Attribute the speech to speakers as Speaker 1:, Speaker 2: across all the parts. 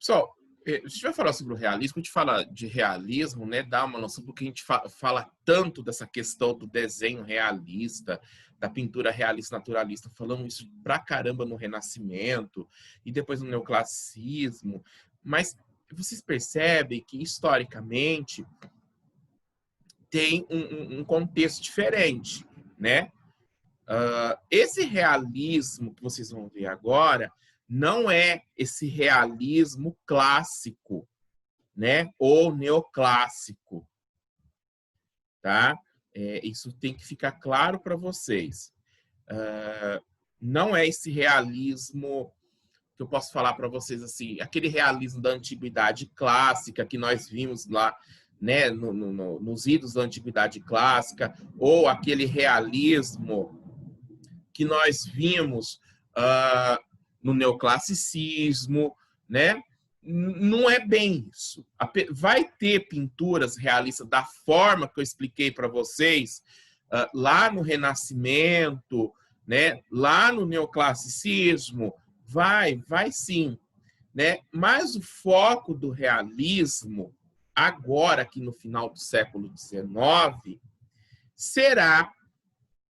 Speaker 1: Pessoal, a gente vai falar sobre o realismo. A gente fala de realismo, né? Dá uma noção, porque a gente fala tanto dessa questão do desenho realista, da pintura realista naturalista, falando isso pra caramba no Renascimento e depois no Neoclassicismo. Mas vocês percebem que, historicamente, tem um contexto diferente, né? Esse realismo que vocês vão ver agora não é esse realismo clássico, né? Ou neoclássico, tá? Isso tem que ficar claro para vocês. Não é esse realismo que eu posso falar para vocês assim, aquele realismo da antiguidade clássica que nós vimos lá, né, nos idos da antiguidade clássica, ou aquele realismo que nós vimos no neoclassicismo, né? Não é bem isso. Vai ter pinturas realistas da forma que eu expliquei para vocês lá no Renascimento, né? Lá no neoclassicismo, vai sim, né? Mas o foco do realismo agora, aqui no final do século XIX, será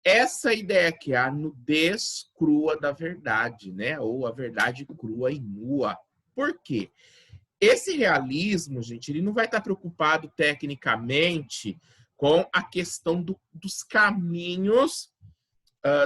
Speaker 1: essa ideia que é a nudez crua da verdade, né? Ou a verdade crua e nua. Por quê? Esse realismo, gente, ele não vai estar preocupado tecnicamente com a questão dos caminhos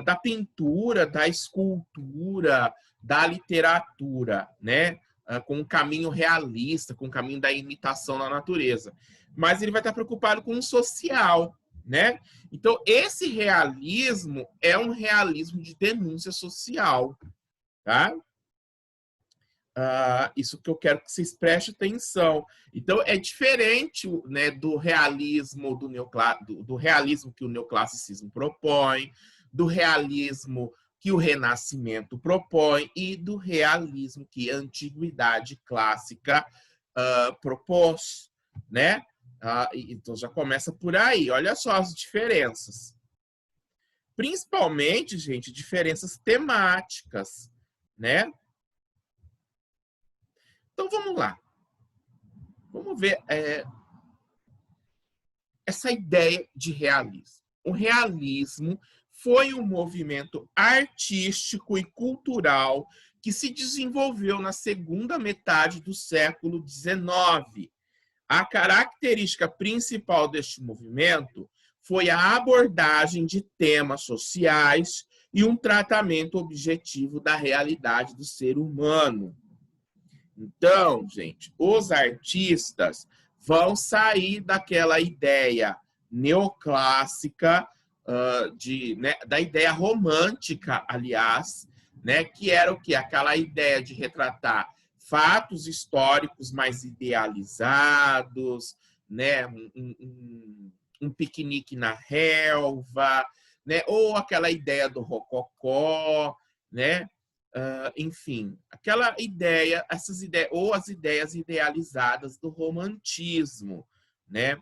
Speaker 1: da pintura, da escultura, da literatura, né? Com um caminho realista, com o caminho da imitação da natureza. Mas ele vai estar preocupado com o social, né? Então, esse realismo é um realismo de denúncia social, tá? Isso que eu quero que vocês prestem atenção. Então, é diferente, né, do realismo do realismo que o neoclassicismo propõe, do realismo que o Renascimento propõe e do realismo que a Antiguidade Clássica propôs, né? Então já começa por aí. Olha só as diferenças. Principalmente, gente, diferenças temáticas, né? Então vamos lá. Vamos ver essa ideia de realismo. O realismo foi um movimento artístico e cultural que se desenvolveu na segunda metade do século XIX. A característica principal deste movimento foi a abordagem de temas sociais e um tratamento objetivo da realidade do ser humano. Então, gente, os artistas vão sair daquela ideia neoclássica, né, da ideia romântica, aliás, né, que era o quê? Aquela ideia de retratar fatos históricos mais idealizados, né, um piquenique na relva, né, ou aquela ideia do rococó, né, enfim, aquela ideia, essas ideias, ou as ideias idealizadas do romantismo, né?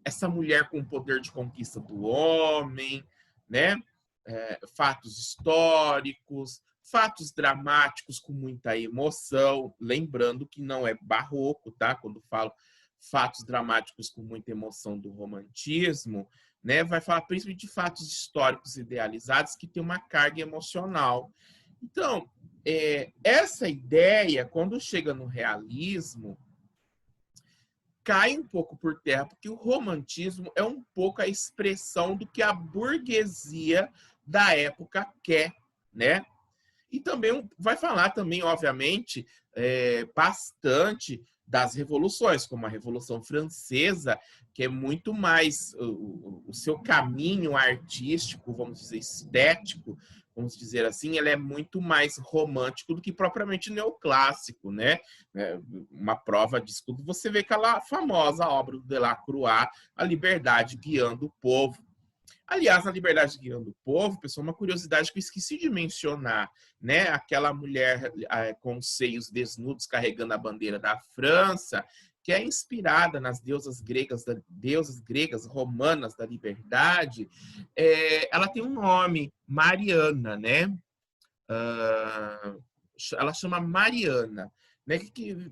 Speaker 1: Essa mulher com o poder de conquista do homem, né? Fatos históricos, fatos dramáticos com muita emoção, lembrando que não é barroco, tá? Quando falo fatos dramáticos com muita emoção do romantismo, né? Vai falar principalmente de fatos históricos idealizados que tem uma carga emocional. Então, essa ideia, quando chega no realismo, cai um pouco por terra, porque o romantismo é um pouco a expressão do que a burguesia da época quer, né? E também vai falar também, obviamente, bastante das revoluções, como a Revolução Francesa, que é muito mais o seu caminho artístico, vamos dizer, estético, vamos dizer assim, ele é muito mais romântico do que propriamente neoclássico, né? Uma prova disso tudo, você vê aquela famosa obra do Delacroix, A Liberdade Guiando o Povo. Aliás, na Liberdade Guiando o Povo, pessoal, uma curiosidade que eu esqueci de mencionar, né? Aquela mulher com os seios desnudos carregando a bandeira da França, que é inspirada nas deusas gregas romanas da liberdade, ela tem um nome, Mariana, né? ela chama Mariana, né? Que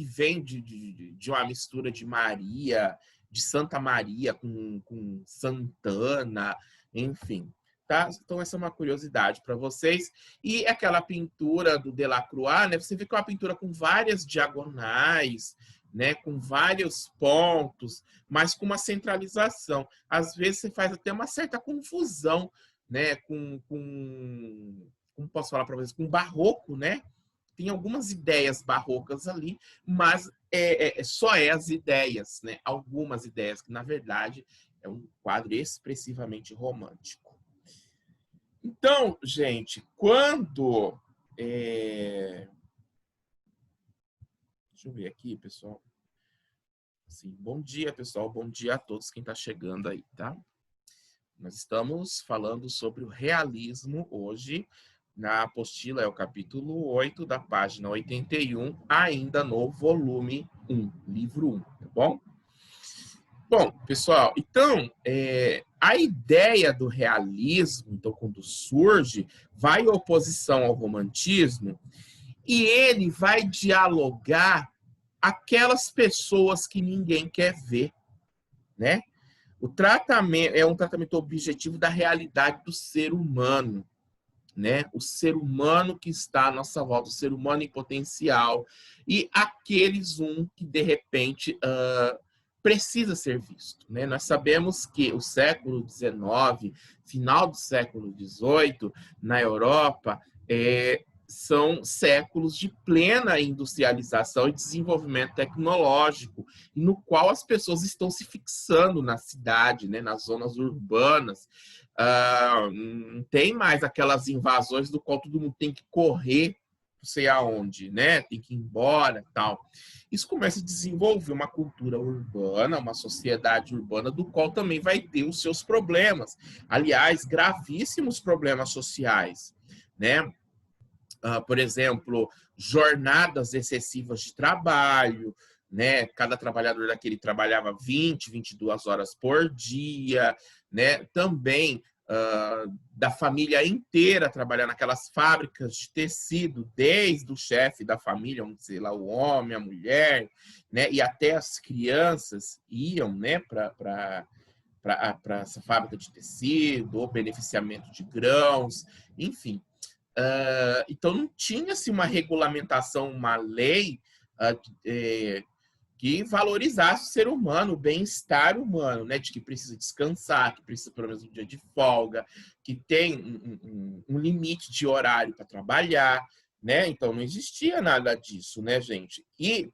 Speaker 1: vem de uma mistura de Maria, de Santa Maria com Santana, enfim. Tá? Então, essa é uma curiosidade para vocês. E aquela pintura do Delacroix, né? Você vê que é uma pintura com várias diagonais, né? Com vários pontos, mas com uma centralização. Às vezes, você faz até uma certa confusão, né? Como posso falar para vocês? Com barroco, né? Tem algumas ideias barrocas ali, mas só as ideias, né? Algumas ideias, que na verdade é um quadro expressivamente romântico. Então, gente, quando... Deixa eu ver aqui, pessoal. Sim, bom dia, pessoal. Bom dia a todos quem está chegando aí, tá? Nós estamos falando sobre o realismo hoje. Na apostila é o capítulo 8, da página 81, ainda no volume 1, livro 1, tá bom? Bom, pessoal, então, a ideia do realismo, então, quando surge, vai em oposição ao romantismo e ele vai dialogar aquelas pessoas que ninguém quer ver, né? O tratamento é um tratamento objetivo da realidade do ser humano, né? O ser humano que está à nossa volta, o ser humano em potencial e aqueles que, de repente, precisa ser visto, né? Nós sabemos que o século XIX, final do século XVIII, na Europa, são séculos de plena industrialização e desenvolvimento tecnológico, no qual as pessoas estão se fixando na cidade, né? Nas zonas urbanas. Não tem mais aquelas invasões do qual todo mundo tem que correr, não sei aonde, né? Tem que ir embora e tal. Isso começa a desenvolver uma cultura urbana, uma sociedade urbana, do qual também vai ter os seus problemas. Aliás, gravíssimos problemas sociais, né? Por exemplo, jornadas excessivas de trabalho, né? Cada trabalhador daquele trabalhava 20, 22 horas por dia, né? Também da família inteira trabalhar naquelas fábricas de tecido, desde o chefe da família, sei lá, o homem, a mulher, né? E até as crianças iam, né, para essa fábrica de tecido, ou beneficiamento de grãos, enfim. Então, não tinha-se uma regulamentação, uma lei que valorizasse o ser humano, o bem-estar humano, né? De que precisa descansar, que precisa pelo menos um dia de folga, que tem um limite de horário para trabalhar, né? Então, não existia nada disso, né, gente? E,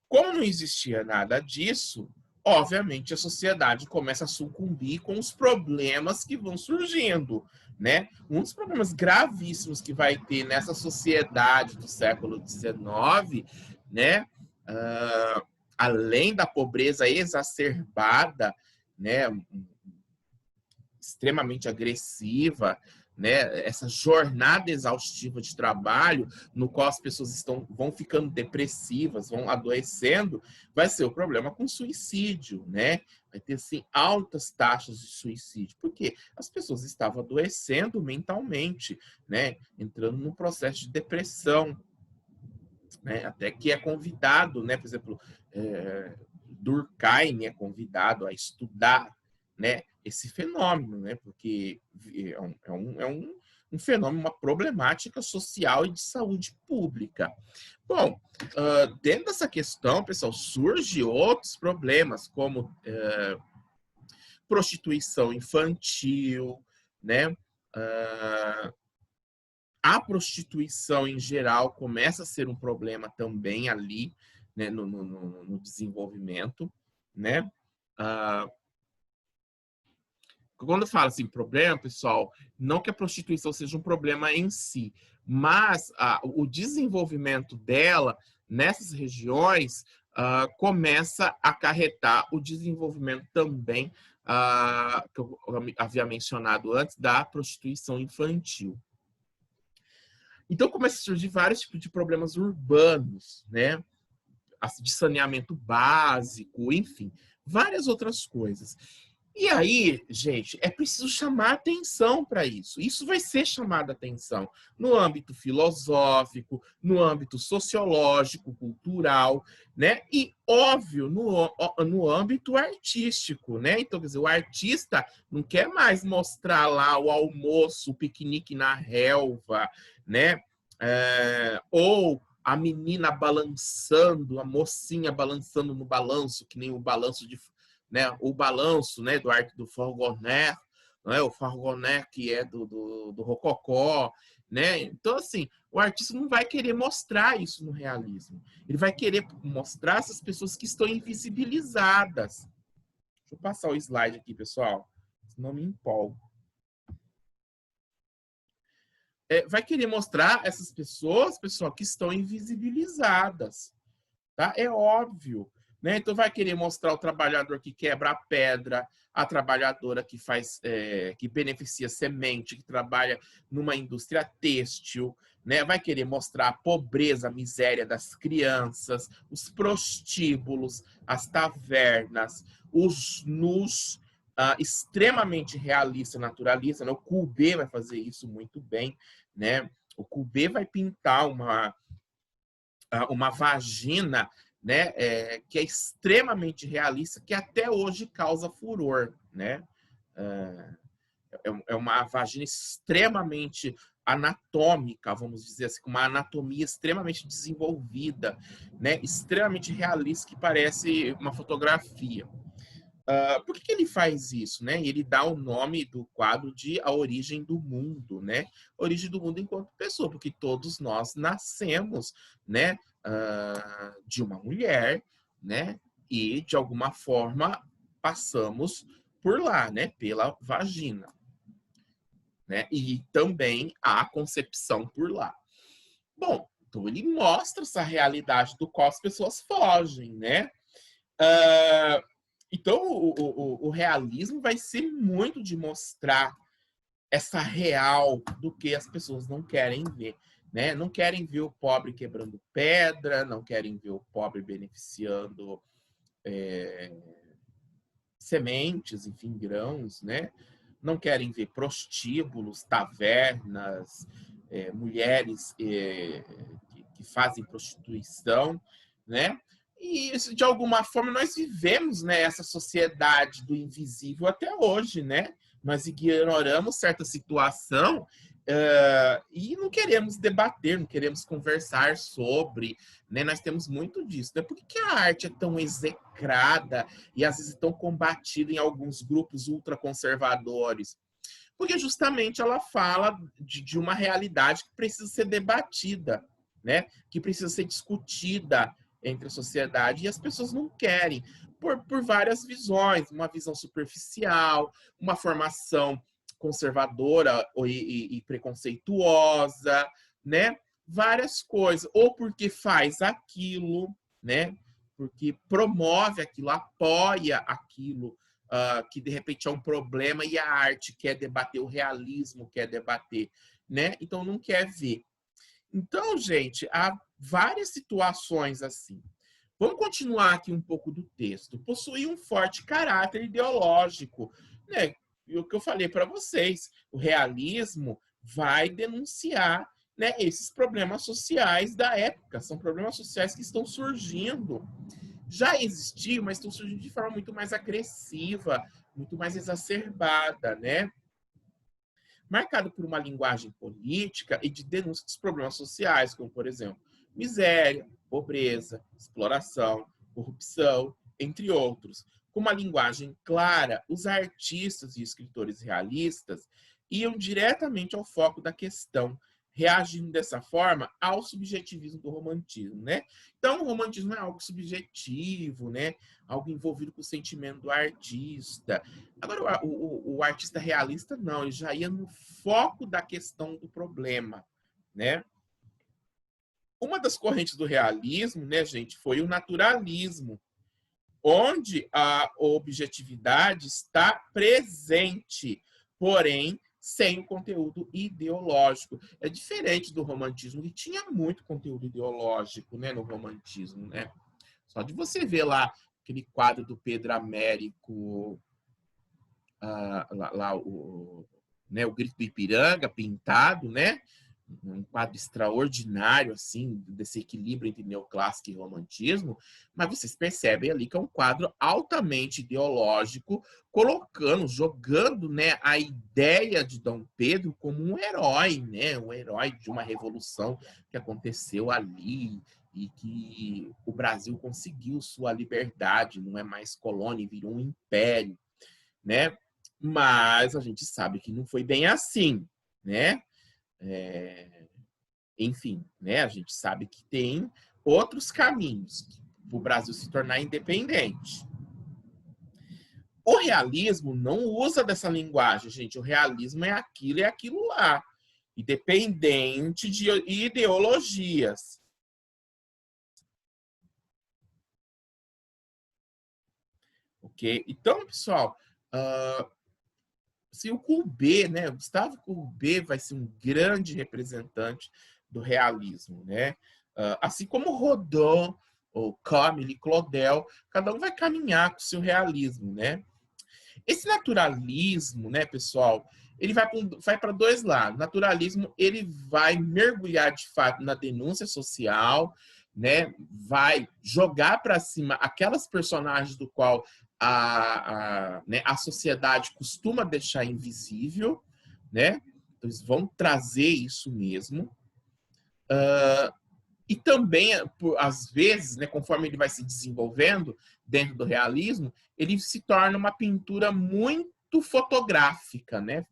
Speaker 1: como não existia nada disso, obviamente a sociedade começa a sucumbir com os problemas que vão surgindo, né? Um dos problemas gravíssimos que vai ter nessa sociedade do século XIX, né? Além da pobreza exacerbada, né? Extremamente agressiva, né? Essa jornada exaustiva de trabalho, no qual as pessoas vão ficando depressivas, vão adoecendo, vai ser o problema com suicídio, né? Vai ter, assim, altas taxas de suicídio. Por quê? As pessoas estavam adoecendo mentalmente, né? Entrando num processo de depressão, né? Até que é convidado, né? Por exemplo, Durkheim é convidado a estudar, né, esse fenômeno, né? Porque é um fenômeno, uma problemática social e de saúde pública. Bom, dentro dessa questão, pessoal, surgem outros problemas, como prostituição infantil, né? A prostituição em geral começa a ser um problema também ali, né, no desenvolvimento, né? Quando eu falo assim, problema, pessoal, não que a prostituição seja um problema em si, mas o desenvolvimento dela nessas regiões começa a acarretar o desenvolvimento também, que eu havia mencionado antes, da prostituição infantil. Então, começa a surgir vários tipos de problemas urbanos, né? De saneamento básico, enfim, várias outras coisas. E aí, gente, é preciso chamar atenção para isso. Isso vai ser chamado atenção no âmbito filosófico, no âmbito sociológico, cultural, né? E, óbvio, no âmbito artístico, né? Então, quer dizer, o artista não quer mais mostrar lá o almoço, o piquenique na relva, né? Ou a menina balançando, a mocinha balançando no balanço, que nem o balanço de, né, o balanço, né, do arte do Fargonner, né, o Fargonner que é do Rococó, né? Então, assim, o artista não vai querer mostrar isso no realismo. Ele vai querer mostrar essas pessoas que estão invisibilizadas. Deixa eu passar o slide aqui, pessoal, senão me empolgo. Vai querer mostrar essas pessoas, pessoal, que estão invisibilizadas. Tá? É óbvio. Né? Então vai querer mostrar o trabalhador que quebra a pedra, a trabalhadora que faz, que beneficia semente, que trabalha numa indústria têxtil, né? Vai querer mostrar a pobreza, a miséria das crianças, os prostíbulos, as tavernas, os nus, extremamente realista, naturalista. Né? O Courbet vai fazer isso muito bem, né? O Courbet vai pintar uma vagina, né, que é extremamente realista, que até hoje causa furor, né? É uma vagina extremamente anatômica, vamos dizer assim, com uma anatomia extremamente desenvolvida, né? Extremamente realista, que parece uma fotografia. Por que ele faz isso, né? Ele dá o nome do quadro de A Origem do Mundo, né? A origem do mundo enquanto pessoa, porque todos nós nascemos, né, de uma mulher, né? E de alguma forma passamos por lá, né? Pela vagina, né? E também a concepção por lá. Bom, então ele mostra essa realidade do qual as pessoas fogem, né? Então, o realismo vai ser muito de mostrar essa real do que as pessoas não querem ver. Né? Não querem ver o pobre quebrando pedra, não querem ver o pobre beneficiando sementes, enfim, grãos, né? Não querem ver prostíbulos, tavernas, mulheres que fazem prostituição, né? E isso, de alguma forma, nós vivemos, né, essa sociedade do invisível até hoje, né? Nós ignoramos certa situação e não queremos debater, não queremos conversar sobre, né? Nós temos muito disso. Né? Por que a arte é tão execrada e às vezes tão combatida em alguns grupos ultraconservadores? Porque justamente ela fala de uma realidade que precisa ser debatida, né? Que precisa ser discutida entre a sociedade, e as pessoas não querem, por várias visões, uma visão superficial, uma formação conservadora e preconceituosa, né? Várias coisas, ou porque faz aquilo, né? Porque promove aquilo, apoia aquilo, que de repente é um problema e a arte quer debater, o realismo quer debater, né? Então não quer ver. Então, gente, há várias situações assim. Vamos continuar aqui um pouco do texto. Possui um forte caráter ideológico, né? E o que eu falei para vocês, o realismo vai denunciar, né, esses problemas sociais da época. São problemas sociais que estão surgindo. Já existiam, mas estão surgindo de forma muito mais agressiva, muito mais exacerbada, né? Marcado por uma linguagem política e de denúncia dos problemas sociais, como, por exemplo, miséria, pobreza, exploração, corrupção, entre outros. Com uma linguagem clara, os artistas e escritores realistas iam diretamente ao foco da questão, reagindo dessa forma ao subjetivismo do romantismo, né? Então, o romantismo é algo subjetivo, né? Algo envolvido com o sentimento do artista. Agora, o artista realista, não, ele já ia no foco da questão do problema, né? Uma das correntes do realismo, né, gente, foi o naturalismo, onde a objetividade está presente, porém sem o conteúdo ideológico. É diferente do romantismo, que tinha muito conteúdo ideológico, né, no romantismo, né? Só de você ver lá aquele quadro do Pedro Américo lá né, o Grito do Ipiranga pintado, né? Um quadro extraordinário, assim, desse equilíbrio entre neoclássico e romantismo, mas vocês percebem ali que é um quadro altamente ideológico, jogando, né, a ideia de Dom Pedro como um herói, né? Um herói de uma revolução que aconteceu ali e que o Brasil conseguiu sua liberdade, não é mais colônia, virou um império, né? Mas a gente sabe que não foi bem assim, né? Enfim, né? A gente sabe que tem outros caminhos para o Brasil se tornar independente. O realismo não usa dessa linguagem, gente. O realismo é aquilo e aquilo lá, independente de ideologias. Ok? Então, pessoal, se o Courbet, né, o Gustavo Courbet vai ser um grande representante do realismo, né? Assim como Rodin, ou Camille, Claudel, cada um vai caminhar com o seu realismo, né? Esse naturalismo, né, pessoal, ele vai para dois lados. Naturalismo, ele vai mergulhar de fato na denúncia social, né? Vai jogar para cima aquelas personagens do qual né, a sociedade costuma deixar invisível, né? Então, eles vão trazer isso mesmo. E também, às vezes, né, conforme ele vai se desenvolvendo dentro do realismo, ele se torna uma pintura muito fotográfica, né?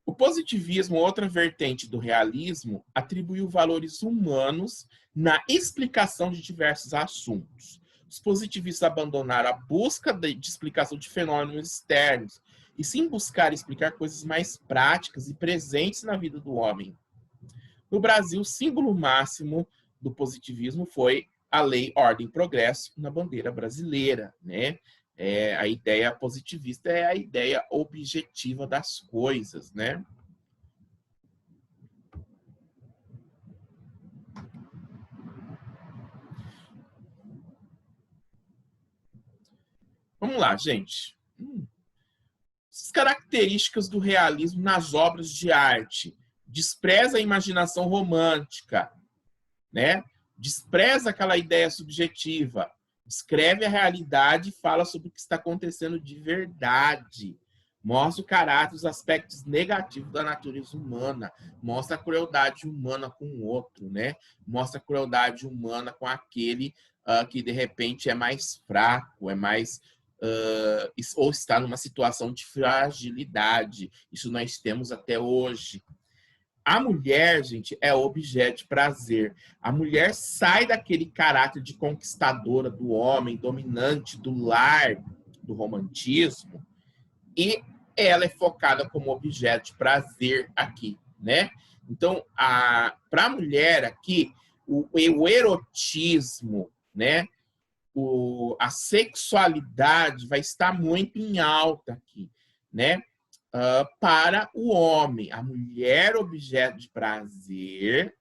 Speaker 1: O positivismo, outra vertente do realismo, atribuiu valores humanos na explicação de diversos assuntos. Os positivistas abandonaram a busca de explicação de fenômenos externos e sim buscar explicar coisas mais práticas e presentes na vida do homem. No Brasil, o símbolo máximo do positivismo foi a Lei Ordem e Progresso na bandeira brasileira, né? A ideia positivista é a ideia objetiva das coisas, né? Vamos lá, gente. As características do realismo nas obras de arte. Despreza a imaginação romântica, né? Despreza aquela ideia subjetiva. Descreve a realidade e fala sobre o que está acontecendo de verdade. Mostra o caráter, os aspectos negativos da natureza humana. Mostra a crueldade humana com o outro, né? Mostra a crueldade humana com aquele que, de repente, é mais fraco, é mais... ou está numa situação de fragilidade. Isso nós temos até hoje. A mulher, gente, é objeto de prazer. A mulher sai daquele caráter de conquistadora do homem, dominante do lar, do romantismo, e ela é focada como objeto de prazer aqui, né? Então, para a mulher aqui, o erotismo, né? A sexualidade vai estar muito em alta aqui, né? Para o homem, a mulher objeto de prazer,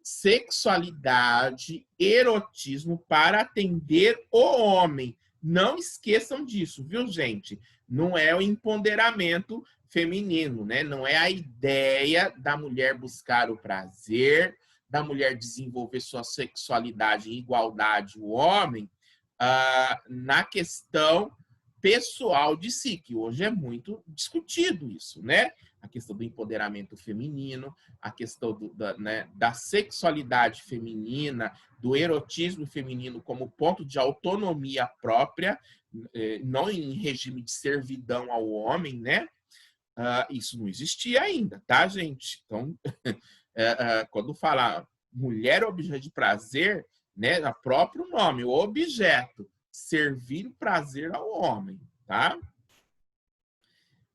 Speaker 1: sexualidade, erotismo para atender o homem. Não esqueçam disso, viu, gente? Não é o empoderamento feminino, né? Não é a ideia da mulher buscar o prazer, da mulher desenvolver sua sexualidade em igualdade o homem, na questão pessoal de si, que hoje é muito discutido isso, né? A questão do empoderamento feminino, a questão da sexualidade feminina, do erotismo feminino como ponto de autonomia própria, não em regime de servidão ao homem, né? Isso não existia ainda, tá, gente? Então, quando fala mulher objeto de prazer, né, o próprio nome, o objeto, servir prazer ao homem, tá?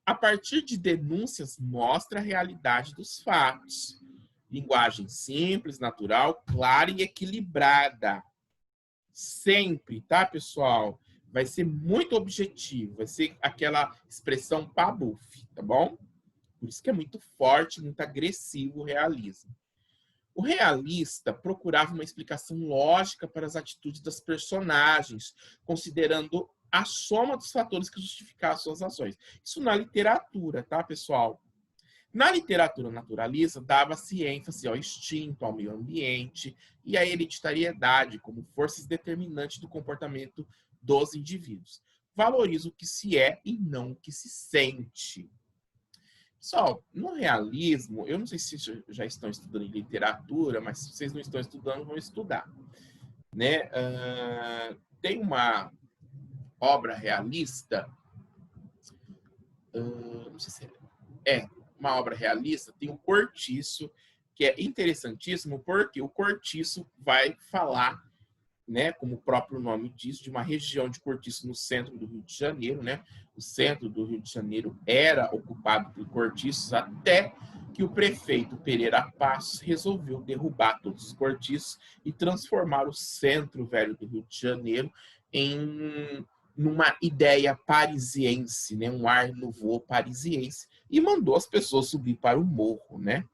Speaker 1: A partir de denúncias, mostra a realidade dos fatos. Linguagem simples, natural, clara e equilibrada. Sempre, tá, pessoal? Vai ser muito objetivo, vai ser aquela expressão pabuf, tá bom? Por isso que é muito forte, muito agressivo o realismo. O realista procurava uma explicação lógica para as atitudes das personagens, considerando a soma dos fatores que justificavam suas ações. Isso na literatura, tá, pessoal? Na literatura naturalista, dava-se ênfase ao instinto, ao meio ambiente e à hereditariedade como forças determinantes do comportamento dos indivíduos. Valoriza o que se é e não o que se sente. Pessoal, no realismo, eu não sei se já estão estudando em literatura, mas se vocês não estão estudando, vão estudar. Né? Tem uma obra realista, não sei se é uma obra realista, tem o Cortiço, que é interessantíssimo, porque o Cortiço vai falar, né, como o próprio nome diz, de uma região de cortiço no centro do Rio de Janeiro, né? O centro do Rio de Janeiro era ocupado por cortiços até que o prefeito Pereira Passos resolveu derrubar todos os cortiços e transformar o centro velho do Rio de Janeiro em numa ideia parisiense, né? Um ar nouveau parisiense, e mandou as pessoas subir para o morro, né?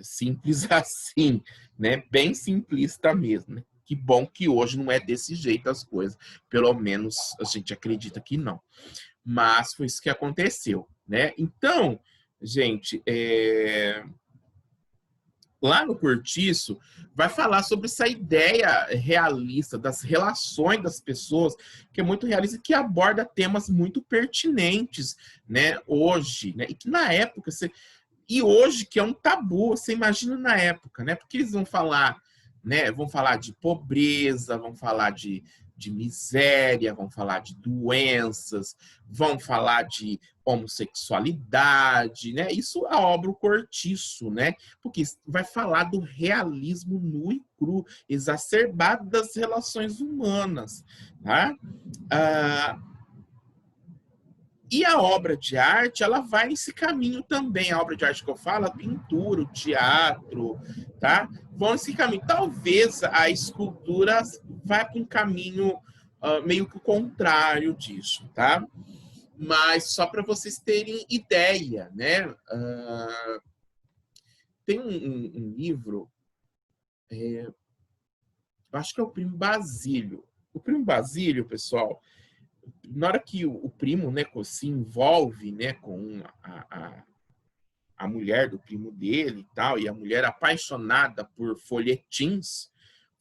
Speaker 1: Simples assim, né? Bem simplista mesmo, né? Que bom que hoje não é desse jeito as coisas. Pelo menos a gente acredita que não. Mas foi isso que aconteceu, né? Então, gente, lá no Cortiço, vai falar sobre essa ideia realista das relações das pessoas, que é muito realista e que aborda temas muito pertinentes, né? Hoje, né? E que na época... E hoje, que é um tabu, você imagina na época, né? Porque eles vão falar, né? Vão falar de pobreza, vão falar de miséria, vão falar de doenças, vão falar de homossexualidade, né? Isso a obra O Cortiço, né? Porque vai falar do realismo nu e cru, exacerbado das relações humanas, tá? E a obra de arte, ela vai nesse caminho também. A obra de arte que eu falo, a pintura, o teatro, tá? Vão nesse caminho. Talvez a escultura vá para um caminho meio que o contrário disso, tá? Mas só para vocês terem ideia, né? Tem um livro, acho que é o Primo Basílio. O Primo Basílio, pessoal, na hora que o primo, né, se envolve, né, com a mulher do primo dele e tal, e a mulher apaixonada por folhetins.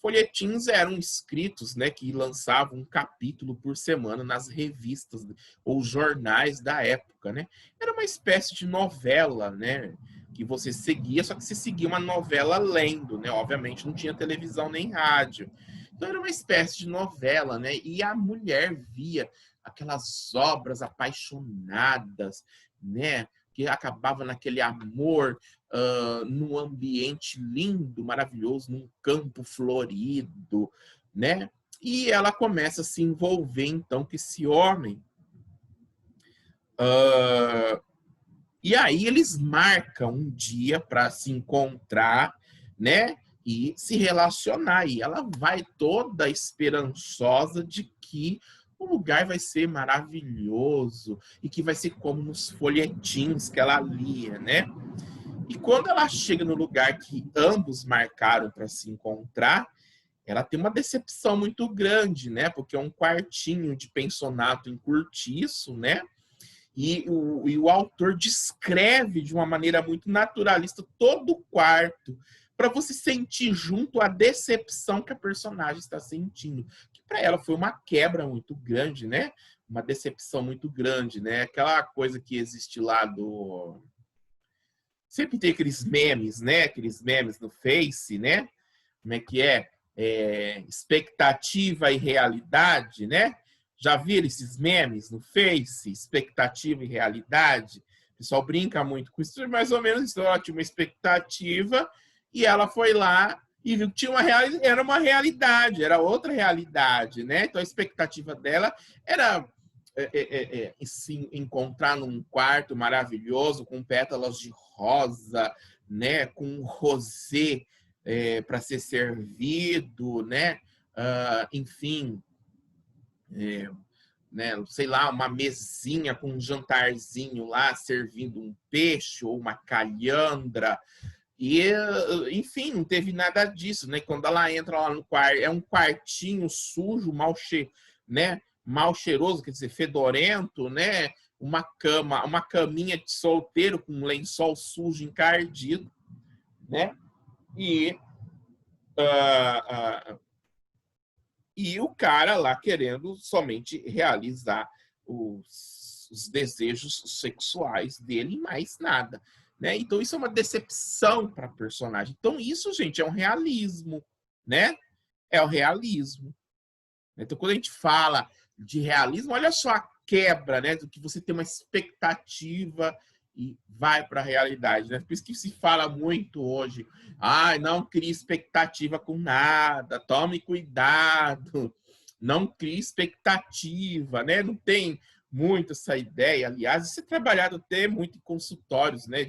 Speaker 1: Folhetins eram escritos, né, que lançavam um capítulo por semana nas revistas ou jornais da época, né? Era uma espécie de novela, né, que você seguia, só que você seguia uma novela lendo, né? Obviamente não tinha televisão nem rádio. Então era uma espécie de novela, né? E a mulher via aquelas obras apaixonadas, né? Que acabava naquele amor, num ambiente lindo, maravilhoso, num campo florido, né? E ela começa a se envolver, então, com esse homem. E aí eles marcam um dia para se encontrar, né? E se relacionar. E ela vai toda esperançosa de que o lugar vai ser maravilhoso e que vai ser como nos folhetins que ela lia, né? E quando ela chega no lugar que ambos marcaram para se encontrar, ela tem uma decepção muito grande, né? Porque é um quartinho de pensionato em cortiço, né? E o autor descreve de uma maneira muito naturalista todo o quarto, para você sentir junto a decepção que a personagem está sentindo. Que para ela foi uma quebra muito grande, né? Uma decepção muito grande, né? Aquela coisa que existe lá do... Sempre tem aqueles memes, né? Aqueles memes no Face, né? Como é que é? Expectativa e realidade, né? Já viram esses memes no Face? Expectativa e realidade? O pessoal brinca muito com isso, mais ou menos isso. Ela tinha uma expectativa e ela foi lá e viu que tinha era uma realidade, era outra realidade, né? Então a expectativa dela era se encontrar num quarto maravilhoso com pétalas de rosa, né? Com um rosé para ser servido, né? Enfim, né, sei lá, uma mesinha com um jantarzinho lá, servindo um peixe ou uma calhandra. E, enfim, não teve nada disso, né? Quando ela entra lá no quarto, é um quartinho sujo, né? Mal cheiroso, quer dizer, fedorento, né? Uma cama, uma caminha de solteiro com um lençol sujo encardido, né? E, e o cara lá querendo somente realizar os desejos sexuais dele e mais nada. Né? Então, isso é uma decepção para a personagem. Então, isso, gente, é um realismo, né? É o realismo. Então, quando a gente fala de realismo, olha só a quebra, né? Do que você tem uma expectativa e vai para a realidade, né? Por isso que se fala muito hoje. Ai, não crie expectativa com nada, tome cuidado, não crie expectativa, né? Não tem muito essa ideia. Aliás, isso é trabalhado até muito em consultórios, né?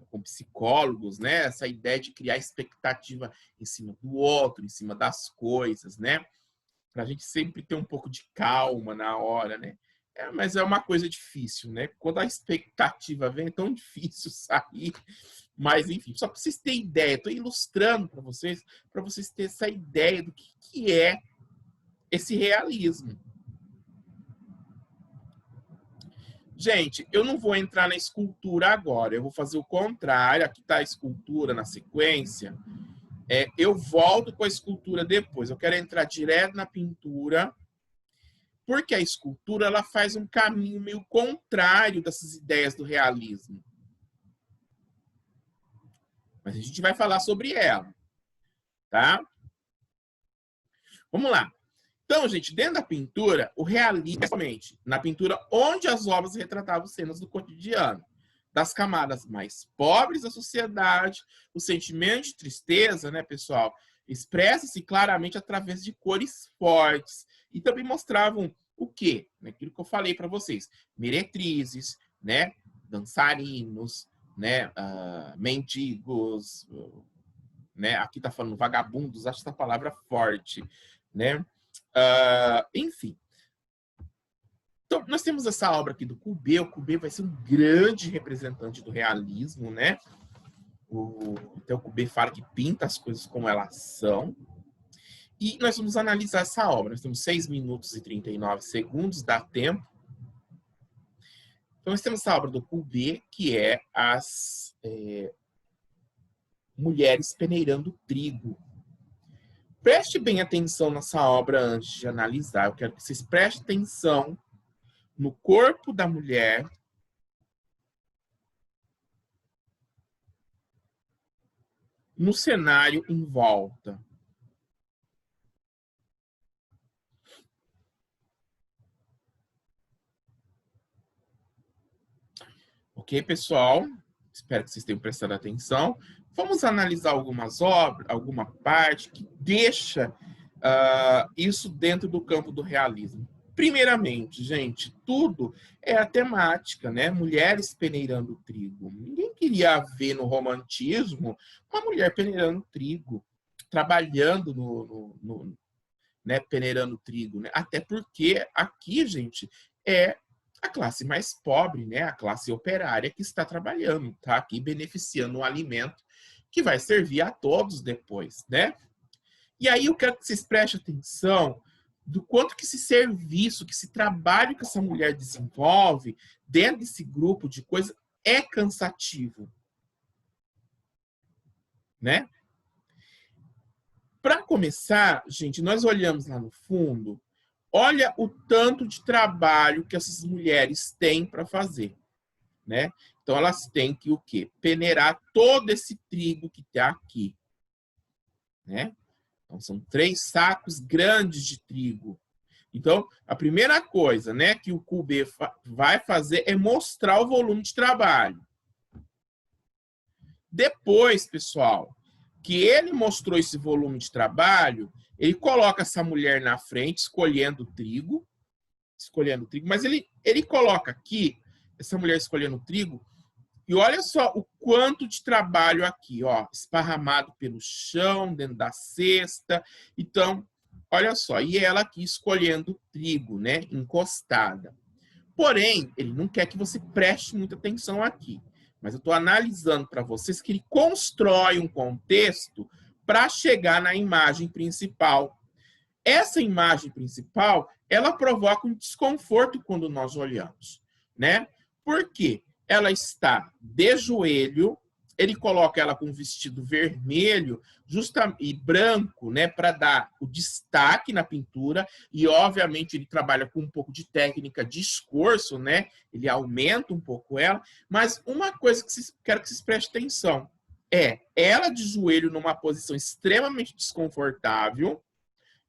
Speaker 1: Com psicólogos, né? Essa ideia de criar expectativa em cima do outro, em cima das coisas, né? Para a gente sempre ter um pouco de calma na hora, né? Mas é uma coisa difícil, né? Quando a expectativa vem, é tão difícil sair. Mas, enfim, só para vocês terem ideia, estou ilustrando para vocês terem essa ideia do que é esse realismo. Gente, eu não vou entrar na escultura agora, eu vou fazer o contrário. Aqui está a escultura na sequência. Eu volto com a escultura depois. Eu quero entrar direto na pintura, porque a escultura ela faz um caminho meio contrário dessas ideias do realismo. Mas a gente vai falar sobre ela, tá? Vamos lá. Então, gente, dentro da pintura, o realismo, principalmente na pintura onde as obras retratavam cenas do cotidiano, das camadas mais pobres da sociedade, o sentimento de tristeza, né, pessoal, expressa-se claramente através de cores fortes e também mostravam o quê? Aquilo que eu falei para vocês, meretrizes, né, dançarinos, né, mendigos, né, aqui tá falando vagabundos, acho essa palavra forte, né, enfim. Então, nós temos essa obra aqui do Courbet. O Courbet vai ser um grande representante do realismo, né? Então, o Courbet fala que pinta as coisas como elas são. E nós vamos analisar essa obra. Nós temos 6 minutos e 39 segundos, dá tempo. Então, nós temos essa obra do Courbet, que é as mulheres peneirando trigo. Preste bem atenção nessa obra antes de analisar. Eu quero que vocês prestem atenção no corpo da mulher, no cenário em volta. Ok, pessoal? Espero que vocês tenham prestado atenção. Vamos analisar algumas obras, alguma parte que deixa isso dentro do campo do realismo. Primeiramente, gente, tudo é a temática, né? Mulheres peneirando trigo. Ninguém queria ver no romantismo uma mulher peneirando trigo, trabalhando né, peneirando trigo, né? Até porque aqui, gente, é a classe mais pobre, né? A classe operária que está trabalhando, tá? Aqui beneficiando um alimento que vai servir a todos depois, né? E aí eu quero que vocês prestem atenção do quanto que esse serviço, que esse trabalho que essa mulher desenvolve dentro desse grupo de coisas é cansativo, né? Para começar, gente, nós olhamos lá no fundo, olha o tanto de trabalho que essas mulheres têm para fazer, né? Então elas têm que o quê? Peneirar todo esse trigo que está aqui, né? Então, são 3 sacos grandes de trigo. Então, a primeira coisa, né, que o Courbet vai fazer é mostrar o volume de trabalho. Depois, pessoal, que ele mostrou esse volume de trabalho, ele coloca essa mulher na frente, escolhendo trigo, mas ele coloca aqui, essa mulher escolhendo trigo, e olha só o quanto de trabalho aqui, ó, esparramado pelo chão, dentro da cesta. Então, olha só, e ela aqui escolhendo trigo, né, encostada. Porém, ele não quer que você preste muita atenção aqui. Mas eu estou analisando para vocês que ele constrói um contexto para chegar na imagem principal. Essa imagem principal, ela provoca um desconforto quando nós olhamos, né? Por quê? Ela está de joelho, ele coloca ela com um vestido vermelho e branco, né, para dar o destaque na pintura, e obviamente ele trabalha com um pouco de técnica de escorço, né? Ele aumenta um pouco ela, mas uma coisa que quero que vocês prestem atenção é ela de joelho numa posição extremamente desconfortável,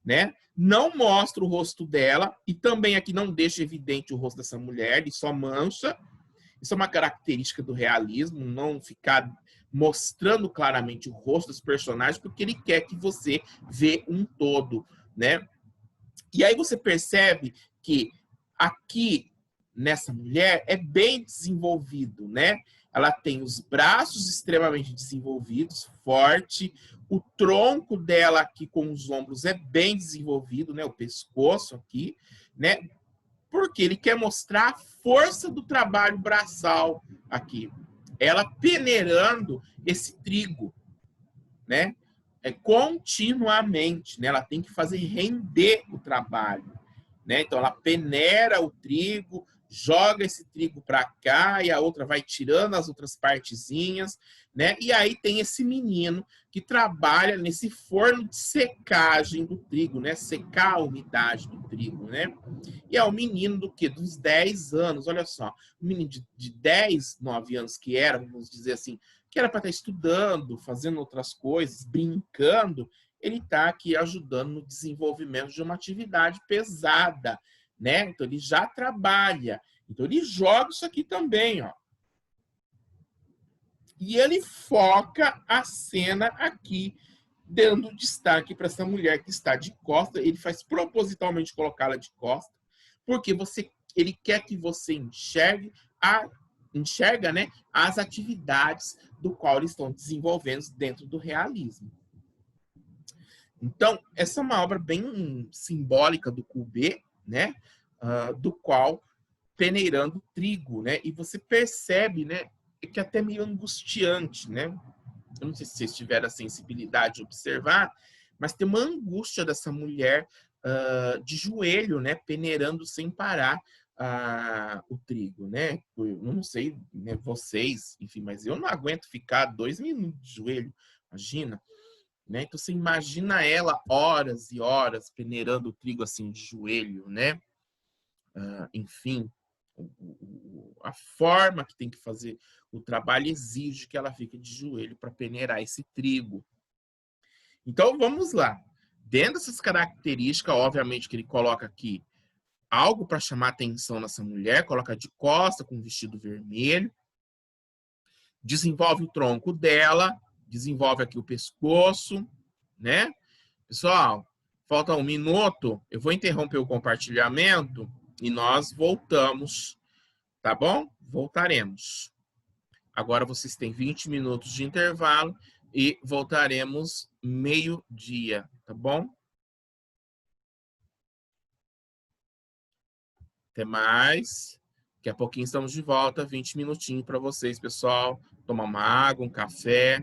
Speaker 1: né? Não mostra o rosto dela e também aqui não deixa evidente o rosto dessa mulher, ele só mancha. Isso é uma característica do realismo, não ficar mostrando claramente o rosto dos personagens, porque ele quer que você vê um todo, né? E aí você percebe que aqui nessa mulher é bem desenvolvido, né? Ela tem os braços extremamente desenvolvidos, forte, o tronco dela aqui com os ombros é bem desenvolvido, né? O pescoço aqui, né? Porque ele quer mostrar a força do trabalho braçal aqui. Ela peneirando esse trigo, né? Continuamente, né? Ela tem que fazer render o trabalho, né? Então ela peneira o trigo, joga esse trigo para cá e a outra vai tirando as outras partezinhas, né? E aí tem esse menino que trabalha nesse forno de secagem do trigo, né? Secar a umidade do trigo, né? E é o menino do quê? Dos 10 anos, olha só. Um menino de 10, 9 anos que era, vamos dizer assim, que era para estar estudando, fazendo outras coisas, brincando, ele está aqui ajudando no desenvolvimento de uma atividade pesada, né? Então ele já trabalha. Então ele joga isso aqui também, ó. E ele foca a cena aqui, dando destaque para essa mulher que está de costa. Ele faz propositalmente colocá-la de costa, porque ele quer que você enxerga, né, as atividades do qual eles estão desenvolvendo dentro do realismo. Então, essa é uma obra bem simbólica do Courbet, né, do qual peneirando trigo, né, e você percebe, né, que é até meio angustiante, né? Eu não sei se vocês tiveram a sensibilidade de observar, mas tem uma angústia dessa mulher de joelho, né, peneirando sem parar o trigo, né? Eu não sei, né, vocês, enfim, mas eu não aguento ficar 2 minutos de joelho, imagina, né? Então você imagina ela horas e horas peneirando o trigo assim de joelho, né? Enfim, a forma que tem que fazer o trabalho exige que ela fique de joelho para peneirar esse trigo. Então vamos lá. Dentro dessas características, obviamente que ele coloca aqui algo para chamar atenção nessa mulher, coloca de costa com um vestido vermelho, desenvolve o tronco dela, desenvolve aqui o pescoço, né? Pessoal, falta 1 minuto, eu vou interromper o compartilhamento e nós voltamos, tá bom? Voltaremos. Agora vocês têm 20 minutos de intervalo e voltaremos meio-dia, tá bom? Até mais. Daqui a pouquinho estamos de volta, 20 minutinhos para vocês, pessoal. Tomar uma água, um café.